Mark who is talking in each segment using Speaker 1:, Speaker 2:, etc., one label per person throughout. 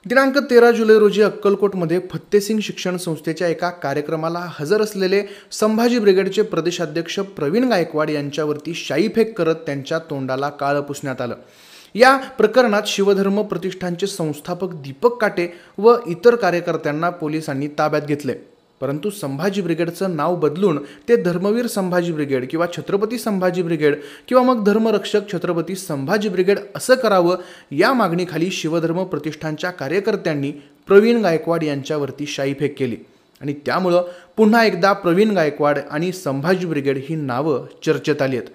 Speaker 1: दिनांक 13 जुलै रोजी अक्कलकोटमध्ये फत्तेसिंग शिक्षण संस्थेच्या एका कार्यक्रमाला हजर असलेले संभाजी ब्रिगेडचे प्रदेशाध्यक्ष प्रवीण गायकवाड यांच्यावरती शाईफेक करत त्यांच्या तोंडाला काळं पुसण्यात आलं। या प्रकरणात शिवधर्म प्रतिष्ठानचे संस्थापक दीपक काटे व इतर कार्यकर्त्यांना पोलिसांनी ताब्यात घेतले। परंतु संभाजी ब्रिगेडचं नाव बदलून ते धर्मवीर संभाजी ब्रिगेड किंवा छत्रपती संभाजी ब्रिगेड किंवा मग धर्मरक्षक छत्रपती संभाजी ब्रिगेड असं करावं, या मागणीखाली शिवधर्म प्रतिष्ठानच्या कार्यकर्त्यांनी प्रवीण गायकवाड यांच्यावरती शाईफेक केली आणि त्यामुळे पुन्हा एकदा प्रवीण गायकवाड आणि संभाजी ब्रिगेड ही नावं चर्चेत आली आहेत।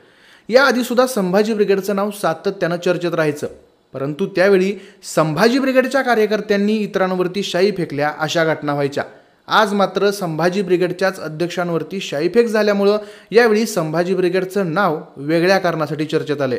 Speaker 1: याआधी सुद्धा संभाजी ब्रिगेडचं नाव सातत्यानं चर्चेत राहायचं, परंतु त्यावेळी संभाजी ब्रिगेडच्या कार्यकर्त्यांनी इतरांवरती शाई फेकल्या अशा घटना व्हायच्या। आज मात्र संभाजी ब्रिगेडच्याच अध्यक्षांवरती शाईफेक झाल्यामुळं यावेळी संभाजी ब्रिगेडचं नाव वेगळ्या कारणासाठी चर्चेत आले।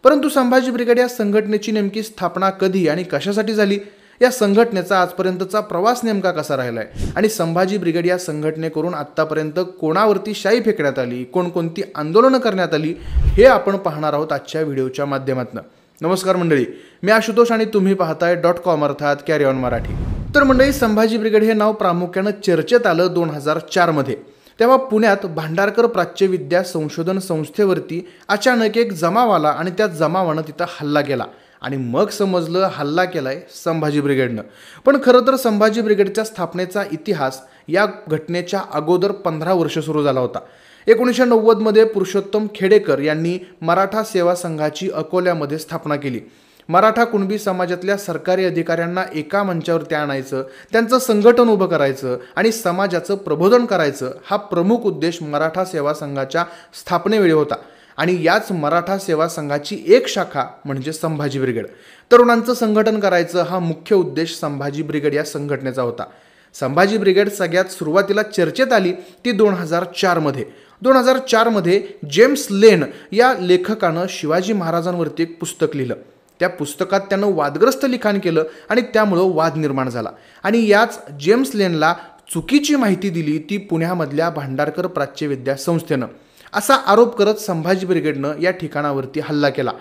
Speaker 1: परंतु संभाजी ब्रिगेड या संघटनेची नेमकी स्थापना कधी आणि कशासाठी झाली, या संघटनेचा आजपर्यंतचा प्रवास नेमका कसा राहिलाय आणि संभाजी ब्रिगेड या संघटनेकडून आतापर्यंत कोणावरती शाई फेकण्यात आली, कोणकोणती आंदोलनं करण्यात आली, हे आपण पाहणार आहोत आजच्या व्हिडिओच्या माध्यमातून। नमस्कार मंडळी, मी आशुतोष आणि तुम्ही पाहताय .com अर्थात कॅरी ऑन मराठी। तर मंडळी, संभाजी ब्रिगेड हे नाव प्रामुख्याने चर्चेत आलं 2004 मध्ये। तेव्हा पुण्यात भांडारकर प्राच्यविद्या संशोधन संस्थेवरती अचानक एक जमाव आला आणि त्या जमावानं तिथं हल्ला केला आणि मग समजलं हल्ला केलाय संभाजी ब्रिगेडनं। पण खरं तर संभाजी ब्रिगेडच्या स्थापनेचा इतिहास या घटनेच्या अगोदर 15 वर्ष सुरू झाला होता। 1990 मध्ये पुरुषोत्तम खेडेकर यांनी मराठा सेवा संघाची अकोल्यामध्ये स्थापना केली। मराठा कुणबी समाजातल्या सरकारी अधिकाऱ्यांना एका मंचावरती आणायचं, त्यांचं संघटन उभं करायचं आणि समाजाचं प्रबोधन करायचं, हा प्रमुख उद्देश मराठा सेवा संघाच्या स्थापनेवेळी होता। आणि याच मराठा सेवा संघाची एक शाखा म्हणजे संभाजी ब्रिगेड। तरुणांचं संघटन करायचं हा मुख्य उद्देश संभाजी ब्रिगेड या संघटनेचा होता। संभाजी ब्रिगेड सगळ्यात सुरुवातीला चर्चेत आली ती 2004 मध्ये। 2004 मध्ये जेम्स लेन या लेखकानं शिवाजी महाराजांवरती एक पुस्तक लिहिलं। त्या पुस्तकात त्यानं वादग्रस्त लिखाण केलं आणि त्यामुळं वाद निर्माण झाला आणि याच जेम्स लेनला चुकीची माहिती दिली ती पुण्यामधल्या भांडारकर प्राच्यविद्या संस्थेनं, असा आरोप करत संभाजी ब्रिगेडनं या ठिकाणावरती हल्ला केला।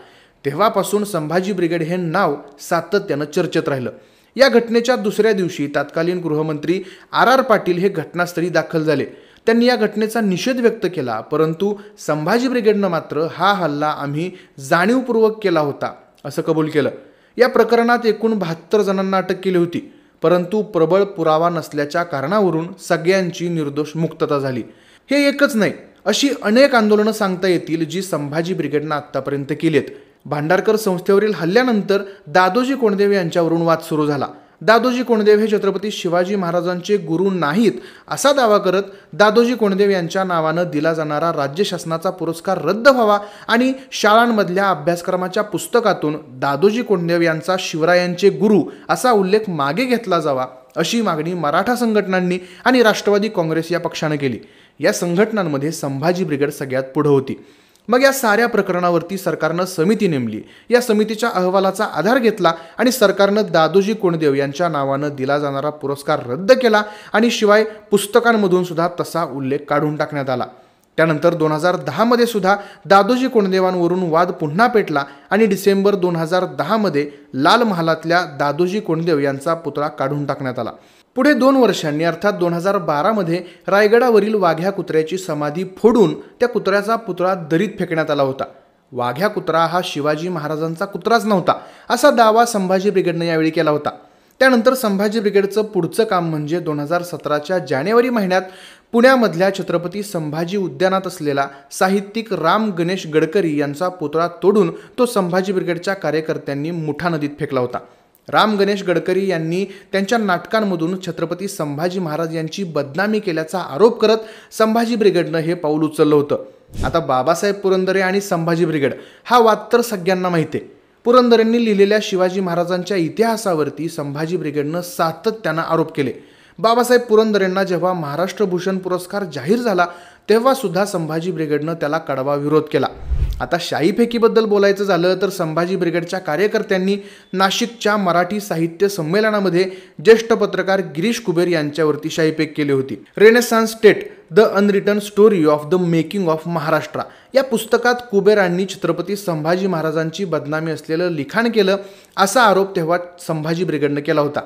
Speaker 1: तेव्हापासून संभाजी ब्रिगेड हे नाव सातत्यानं चर्चेत राहिलं। या घटनेच्या दुसऱ्या दिवशी तत्कालीन गृहमंत्री RR पाटील हे घटनास्थळी दाखल झाले। त्यांनी या घटनेचा निषेध व्यक्त केला, परंतु संभाजी ब्रिगेडनं मात्र हा हल्ला आम्ही जाणीवपूर्वक केला होता असं कबूल केलं। या प्रकरणात एकूण 72 जणांना अटक केली होती, परंतु प्रबळ पुरावा नसल्याच्या कारणावरून सगळ्यांची निर्दोष मुक्तता झाली। हे एकच नाही, अशी अनेक आंदोलनं सांगता येतील जी संभाजी ब्रिगेडनं आत्तापर्यंत केलीत। भांडारकर संस्थेवरील हल्ल्यानंतर दादोजी कोंडदेव यांच्यावरून वाद सुरू झाला। दादोजी कोंडदेव हे छत्रपती शिवाजी महाराजांचे गुरु नाहीत असा दावा करत दादोजी कोंडदेव यांच्या नावानं दिला जाणारा राज्य शासनाचा पुरस्कार रद्द व्हावा आणि शाळांमधल्या अभ्यासक्रमाच्या पुस्तकातून दादोजी कोंडदेव यांचा शिवरायांचे गुरु असा उल्लेख मागे घेतला जावा, अशी मागणी मराठा संघटनांनी आणि राष्ट्रवादी काँग्रेस या पक्षानं केली। या संघटनांमध्ये संभाजी ब्रिगेड सगळ्यात पुढे होती। मग या साऱ्या प्रकरणावरती सरकारनं समिती नेमली। या समितीच्या अहवालाचा आधार घेतला आणि सरकारनं दादोजी कोंडदेव यांच्या नावानं दिला जाणारा पुरस्कार रद्द केला आणि शिवाय पुस्तकांमधून सुद्धा तसा उल्लेख काढून टाकण्यात आला। त्यानंतर 2010 मध्ये सुद्धा दादोजी कोंडदेवांवरून वाद पुन्हा पेटला आणि डिसेंबर 2010 मध्ये लाल महालातल्या दादोजी कोंडदेव यांचा पुतळा काढून टाकण्यात आला। पुढे 2 वर्षांनी अर्थात 2012 मध्ये रायगडावरील वाघ्या कुत्र्याची समाधी फोडून त्या कुत्र्याचा पुतळा दरीत फेकण्यात आला होता। वाघ्या कुत्रा हा शिवाजी महाराजांचा कुत्राच नव्हता असा दावा संभाजी ब्रिगेडनं यावेळी केला होता। त्यानंतर संभाजी ब्रिगेडचं पुढचं काम म्हणजे 2017च्या जानेवारी महिन्यात पुण्यामधल्या छत्रपती संभाजी उद्यानात असलेला साहित्यिक राम गणेश गडकरी यांचा पुतळा तोडून तो संभाजी ब्रिगेडच्या कार्यकर्त्यांनी मुठा नदीत फेकला होता। राम गणेश गडकरी यांनी त्यांच्या नाटकांमधून छत्रपती संभाजी महाराज यांची बदनामी केल्याचा आरोप करत संभाजी ब्रिगेडनं हे पाऊल उचललं होतं। आता बाबासाहेब पुरंदरे आणि संभाजी ब्रिगेड हा वाद तर सगळ्यांना माहिती आहे। पुरंदरेंनी लिहिलेल्या शिवाजी महाराजांच्या इतिहासावरती संभाजी ब्रिगेडनं सातत्यानं आरोप केले। बाबासाहेब पुरंदरेंना जेव्हा महाराष्ट्र भूषण पुरस्कार जाहीर झाला तेव्हा सुद्धा संभाजी ब्रिगेडनं त्याला कडवा विरोध केला। आता शाई फेकीबद्दल बोलायचं झालं तर संभाजी ब्रिगेडच्या कार्यकर्त्यांनी नाशिकच्या मराठी साहित्य संमेलनामध्ये ज्येष्ठ पत्रकार गिरीश कुबेर यांच्यावरती शाईफेक केली होती. Renaissance state the unwritten story of the making of Maharashtra या पुस्तकात कुबेरांनी छत्रपती संभाजी महाराजांची बदनामी असलेलं लिखाण केलं असा आरोप तेव्हा संभाजी ब्रिगेडनं केला होता.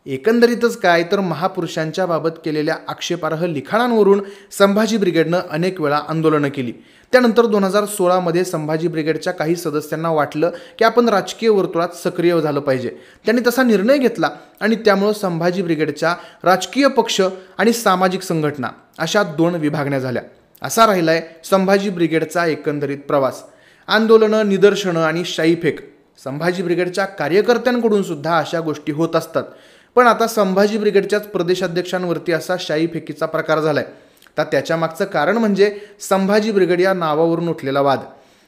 Speaker 1: एकंदरीतच काय तर महापुरुषांच्या बाबत केलेल्या आक्षेपार्ह लिखाणांवरून संभाजी ब्रिगेडनं अनेक वेळा आंदोलनं केली. त्यानंतर 2016 मध्ये संभाजी ब्रिगेडच्या काही सदस्यांना वाटलं की आपण राजकीय वर्तुळात सक्रिय झालं पाहिजे. त्यांनी तसा निर्णय घेतला आणि त्यामुळे संभाजी ब्रिगेडच्या राजकीय पक्ष आणि सामाजिक संघटना अशा 2 विभागण्या झाल्या. असा राहिलाय संभाजी ब्रिगेडचा एकंदरीत प्रवास. आंदोलनं, निदर्शनं आणि शाईफेक संभाजी ब्रिगेडच्या कार्यकर्त्यांकडून सुद्धा अशा गोष्टी होत असतात. पण आता संभाजी ब्रिगेडच्याच प्रदेशाध्यक्षांवरती असा शाईफेकीचा प्रकार झालाय. तर त्याच्या मागचं कारण म्हणजे संभाजी ब्रिगेड या नावावरून उठलेला वाद.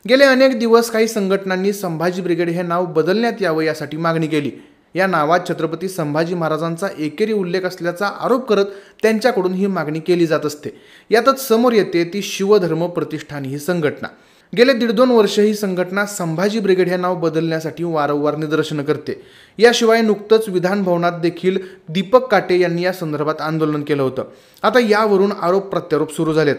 Speaker 1: गेले अनेक दिवस काही संघटनांनी संभाजी ब्रिगेड हे नाव बदलण्यात यावं यासाठी मागणी केली. या नावात छत्रपती संभाजी महाराजांचा एकेरी उल्लेख असल्याचा आरोप करत त्यांच्याकडून ही मागणी केली जात असते. यातच समोर येते ती शिवधर्म प्रतिष्ठान ही संघटना. गेले 1.5-2 वर्ष ही संघटना संभाजी ब्रिगेड हे नाव बदलण्यासाठी वारंवार निदर्शनं करते. याशिवाय नुकतंच विधान भवनात देखील दीपक काटे यांनी या संदर्भात आंदोलन केलं होतं. आता यावरून आरोप प्रत्यारोप सुरू झालेत.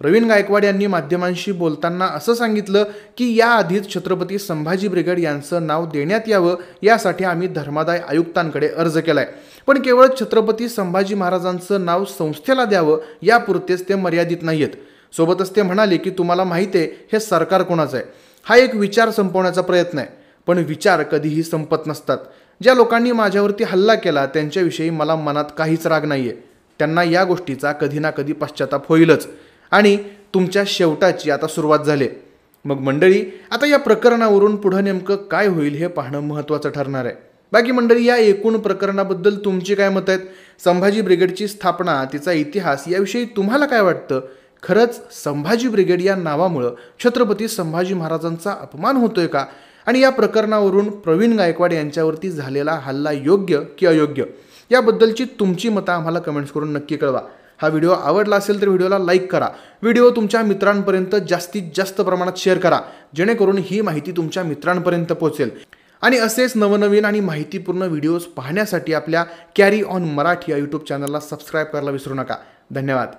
Speaker 1: प्रवीण गायकवाड यांनी माध्यमांशी बोलताना असं सांगितलं की याआधीच छत्रपती संभाजी ब्रिगेड यांचं नाव देण्यात यावं यासाठी आम्ही धर्मादाय आयुक्तांकडे अर्ज केलाय. पण केवळ छत्रपती संभाजी महाराजांचं नाव संस्थेला द्यावं यापुरतेच ते मर्यादित नाहीयेत. सोबतच ते म्हणाले की तुम्हाला माहिती आहे हे सरकार कोणाचं आहे. हा एक विचार संपवण्याचा प्रयत्न आहे. पण विचार कधीही संपत नसतात. ज्या लोकांनी माझ्यावरती हल्ला केला त्यांच्याविषयी मला मनात काहीच राग नाहीये. त्यांना या गोष्टीचा कधी ना कधी पश्चाताप होईलच आणि तुमच्या शेवटाची आता सुरुवात झाली. मग मंडळी, आता या प्रकरणावरून पुढं नेमकं काय होईल हे पाहणं महत्त्वाचं ठरणार आहे. बाकी मंडळी, या एकूण प्रकरणाबद्दल तुमची काय मत आहेत? संभाजी ब्रिगेडची स्थापना, तिचा इतिहास याविषयी तुम्हाला काय वाटतं? खरंच संभाजी ब्रिगेड या नावामुळं छत्रपती संभाजी महाराजांचा अपमान होतोय का? आणि या प्रकरणावरून प्रवीण गायकवाड यांच्यावरती झालेला हल्ला योग्य की अयोग्य याबद्दलची तुमची मतं आम्हाला कमेंट्स करून नक्की कळवा. हा व्हिडिओ आवडला असेल तर व्हिडिओला लाईक करा. व्हिडिओ तुमच्या मित्रांपर्यंत जास्तीत जास्त प्रमाणात शेअर करा जेणेकरून ही माहिती तुमच्या मित्रांपर्यंत पोहोचेल. आणि असेच नवनवीन आणि माहितीपूर्ण व्हिडिओज पाहण्यासाठी आपल्या कॅरी ऑन मराठी या यूट्यूब चॅनलला सबस्क्राईब करायला विसरू नका. धन्यवाद.